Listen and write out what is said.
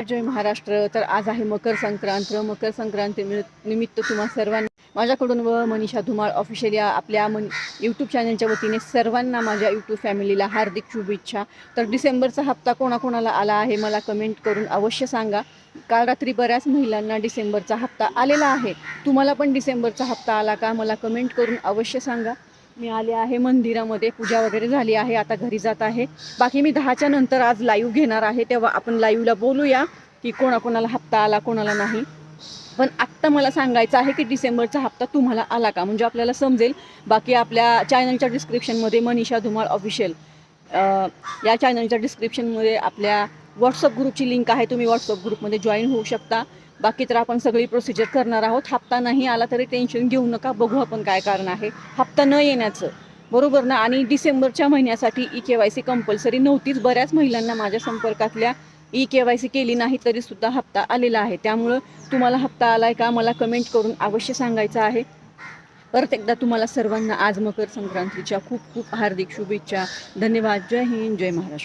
जय महाराष्ट्र. तर आज आहे मकर संक्रांत. मकर संक्रांती निमित्त तुम्हा सर्वांना माझ्याकडून व मनीषा धुमाळ ऑफिशियल या आपल्या यूट्यूब चॅनलच्या वतीने सर्वांना माझ्या यूट्यूब फॅमिलीला हार्दिक शुभेच्छा. तर डिसेंबरचा हप्ता कोणाकोणाला आला आहे मला कमेंट करून अवश्य सांगा. काल रात्री बऱ्याच महिलांना डिसेंबरचा हप्ता आलेला आहे. तुम्हाला पण डिसेंबरचा हप्ता आला का मला कमेंट करून अवश्य सांगा. मी आले आहे मंदिरामध्ये, पूजा वगैरे झाली आहे, आता घरी जात आहे. बाकी मी 10च्या नंतर आज लाईव्ह घेणार आहे, तेव्हा आपण लाईव्हला बोलूया की कोणाकोणाला हप्ता आला कोणाला नाही. पण आत्ता मला सांगायचं आहे की डिसेंबरचा हप्ता तुम्हाला आला का, म्हणजे आपल्याला समजेल. बाकी आपल्या चॅनलच्या डिस्क्रिप्शनमध्ये मनीषा धुमाळ ऑफिशियल या चॅनलच्या डिस्क्रिप्शनमध्ये आपल्या व्हॉट्सअप ग्रुपची लिंक आहे, तुम्ही व्हॉट्सअप ग्रुपमध्ये जॉईन होऊ शकता. बाकी तर आपण सगळी प्रोसिजर करणार आहोत. हप्ता नाही आला तरी टेन्शन घेऊ नका, बघू आपण काय कारण आहे हप्ता न येण्याचं, बरोबर ना. आणि डिसेंबरच्या महिन्यासाठी EKYC कंपल्सरी नव्हतीच. बऱ्याच महिलांना माझ्या संपर्कातल्या EKYC केली नाही तरीसुद्धा हप्ता आलेला आहे. त्यामुळं तुम्हाला हप्ता आला आहे का मला कमेंट करून अवश्य सांगायचं आहे. परत एकदा तुम्हाला सर्वांना आज मकर संक्रांतीच्या खूप खूप हार्दिक शुभेच्छा. धन्यवाद. जय हिंद, जय महाराष्ट्र.